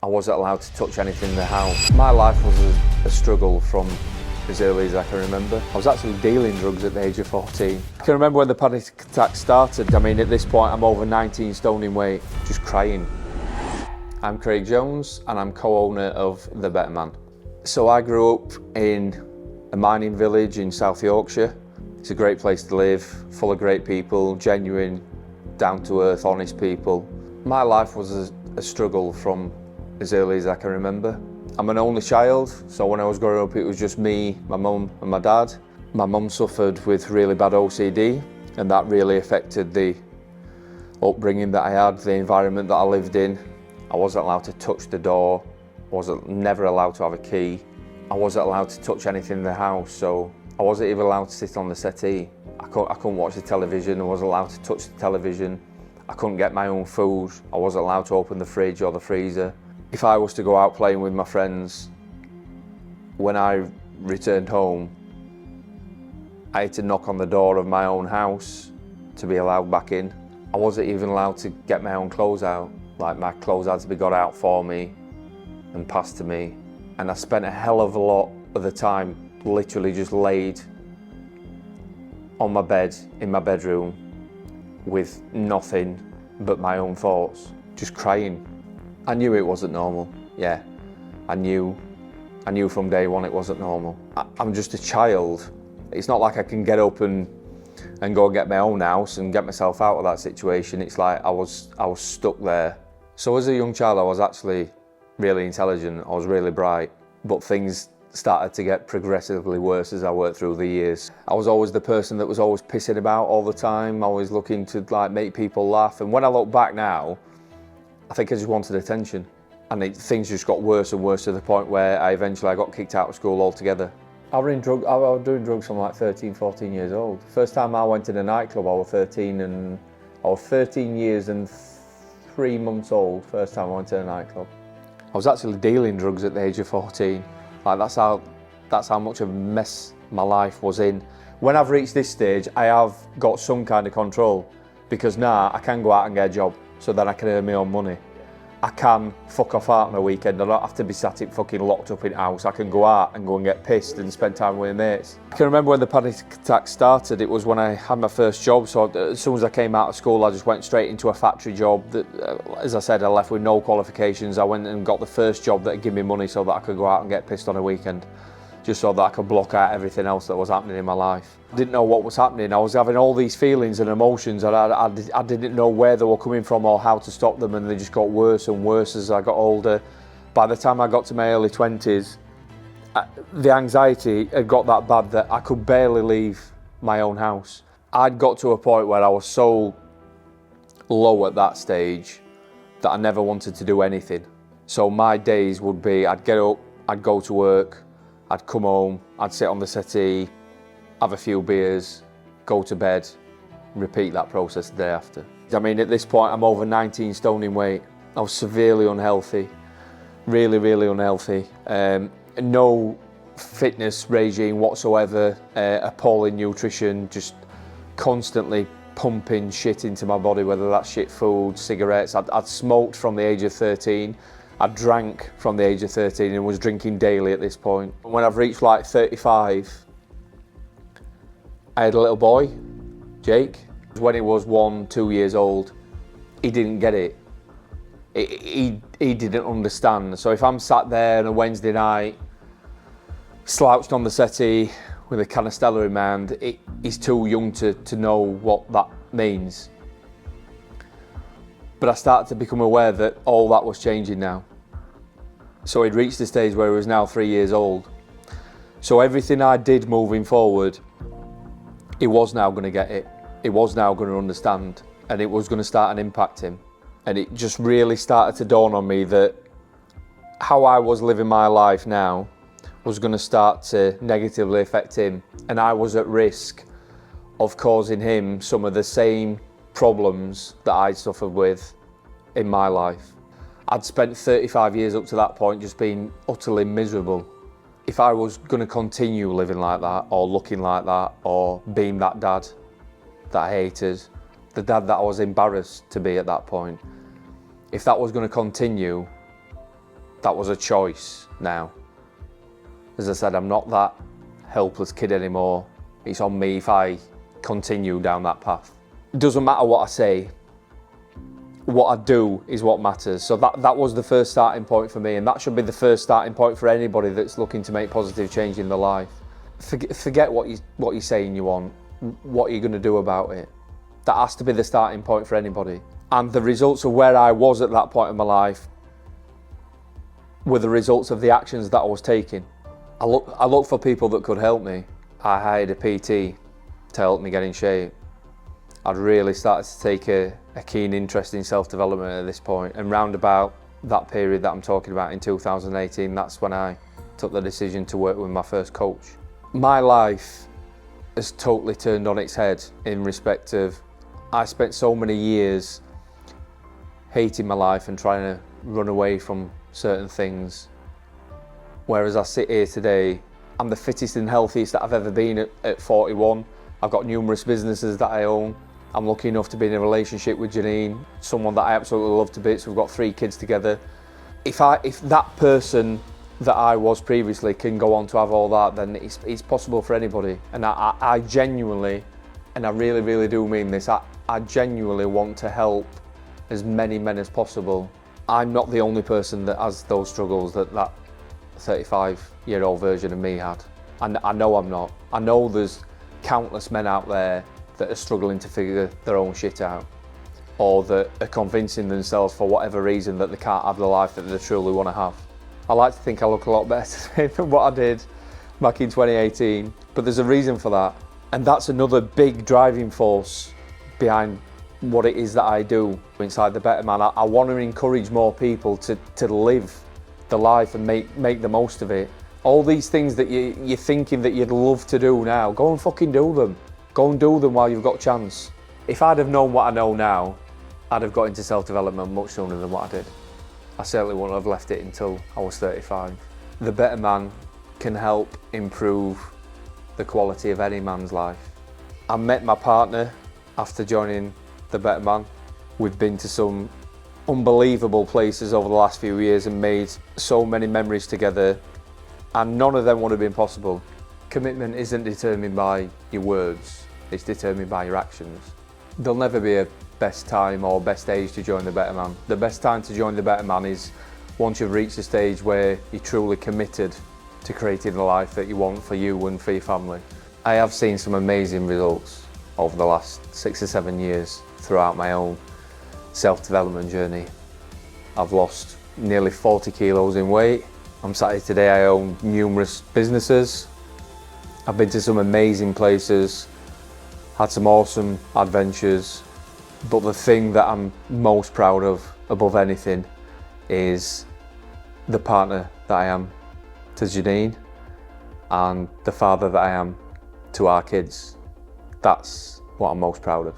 I wasn't allowed to touch anything in the house. My life was a struggle from as early as I can remember. I was actually dealing drugs at the age of 14. I can remember when the panic attack started. I mean, at this point, I'm over 19 stone in weight, just crying. I'm Craig Jones, and I'm co-owner of The Better Man. So I grew up in a mining village in South Yorkshire. It's a great place to live, full of great people, genuine, down-to-earth, honest people. My life was a struggle from as early as I can remember. I'm an only child, so when I was growing up it was just me, my mum and my dad. My mum suffered with really bad OCD, and that really affected the upbringing that I had, the environment that I lived in. I wasn't allowed to touch the door, never allowed to have a key. I wasn't allowed to touch anything in the house, so I wasn't even allowed to sit on the settee. I couldn't watch the television, I wasn't allowed to touch the television. I couldn't get my own food, I wasn't allowed to open the fridge or the freezer. If I was to go out playing with my friends, when I returned home, I had to knock on the door of my own house to be allowed back in. I wasn't even allowed to get my own clothes out. Like, my clothes had to be got out for me and passed to me. And I spent a hell of a lot of the time literally just laid on my bed in my bedroom with nothing but my own thoughts, just crying. I knew it wasn't normal, yeah. I knew from day one it wasn't normal. I'm just a child. It's not like I can get up and go and get my own house and get myself out of that situation. It's like I was stuck there. So as a young child, I was actually really intelligent, I was really bright, but things started to get progressively worse as I worked through the years. I was always the person that was always pissing about all the time, always looking to make people laugh. And when I look back now, I think I just wanted attention. And things just got worse and worse to the point where I eventually got kicked out of school altogether. I was doing drugs from like 13, 14 years old. First time I went in a nightclub, I was 13 years and 3 months old, first time I went to a nightclub. I was actually dealing drugs at the age of 14. Like, that's how much of a mess my life was in. When I've reached this stage, I have got some kind of control, because now I can go out and get a job, so that I can earn my own money. I can fuck off out on a weekend. I don't have to be sat fucking locked up in house. I can go out and get pissed and spend time with my mates. I can remember when the panic attack started, it was when I had my first job. So as soon as I came out of school, I just went straight into a factory job that, as I said, I left with no qualifications. I went and got the first job that gave me money so that I could go out and get pissed on a weekend, just so that I could block out everything else that was happening in my life. I didn't know what was happening. I was having all these feelings and emotions, and I didn't know where they were coming from or how to stop them, and they just got worse and worse as I got older. By the time I got to my early 20s, the anxiety had got that bad that I could barely leave my own house. I'd got to a point where I was so low at that stage that I never wanted to do anything. So my days would be, I'd get up, I'd go to work, I'd come home, I'd sit on the settee, have a few beers, go to bed, repeat that process the day after. I mean, at this point, I'm over 19 stone in weight. I was severely unhealthy, really, really unhealthy. No fitness regime whatsoever, appalling nutrition, just constantly pumping shit into my body, whether that's shit food, cigarettes. I'd smoked from the age of 13. I drank from the age of 13 and was drinking daily at this point. When I've reached like 35, I had a little boy, Jake. When he was 1, 2 years old, he didn't get it. He didn't understand. So if I'm sat there on a Wednesday night, slouched on the settee with a can of Stella in my hand, he's too young to know what that means. But I started to become aware that all that was changing now. So he'd reached the stage where he was now 3 years old. So everything I did moving forward, he was now going to get it. He was now going to understand, and it was going to start and impact him. And it just really started to dawn on me that how I was living my life now was going to start to negatively affect him. And I was at risk of causing him some of the same problems that I suffered with in my life. I'd spent 35 years up to that point just being utterly miserable. If I was going to continue living like that, or looking like that, or being that dad that I hated, the dad that I was embarrassed to be at that point, if that was going to continue, That was a choice now. As I said, I'm not that helpless kid anymore. It's on me if I continue down that path. It doesn't matter what I say. What I do is what matters. So that was the first starting point for me, and that should be the first starting point for anybody that's looking to make positive change in their life. Forget what you're saying you want, what you're going to do about it. That has to be the starting point for anybody. And the results of where I was at that point in my life were the results of the actions that I was taking. I looked for people that could help me. I hired a PT to help me get in shape. I'd really started to take a keen interest in self-development at this point, and round about that period that I'm talking about in 2018, that's when I took the decision to work with my first coach. My life has totally turned on its head in respect of I spent so many years hating my life and trying to run away from certain things, whereas I sit here today, I'm the fittest and healthiest that I've ever been at 41. I've got numerous businesses that I own. I'm lucky enough to be in a relationship with Janine, someone that I absolutely love to bits. We've got 3 kids together. If that person that I was previously can go on to have all that, then it's possible for anybody. And I genuinely, and I really, really do mean this, I genuinely want to help as many men as possible. I'm not the only person that has those struggles that 35-year-old version of me had. And I know I'm not. I know there's countless men out there that are struggling to figure their own shit out, or that are convincing themselves for whatever reason that they can't have the life that they truly want to have. I like to think I look a lot better today than what I did back in 2018, but there's a reason for that. And that's another big driving force behind what it is that I do inside the Better Man. I want to encourage more people to live the life and make the most of it. All these things that you're thinking that you'd love to do now, go and fucking do them. Go and do them while you've got a chance. If I'd have known what I know now, I'd have got into self-development much sooner than what I did. I certainly wouldn't have left it until I was 35. The Better Man can help improve the quality of any man's life. I met my partner after joining the Better Man. We've been to some unbelievable places over the last few years and made so many memories together, and none of them would have been possible. Commitment isn't determined by your words, it's determined by your actions. There'll never be a best time or best age to join the Better Man. The best time to join the Better Man is once you've reached a stage where you're truly committed to creating the life that you want for you and for your family. I have seen some amazing results over the last 6 or 7 years throughout my own self-development journey. I've lost nearly 40 kilos in weight. I'm sat here today, I own numerous businesses. I've been to some amazing places, had some awesome adventures, but the thing that I'm most proud of above anything is the partner that I am to Janine and the father that I am to our kids. That's what I'm most proud of.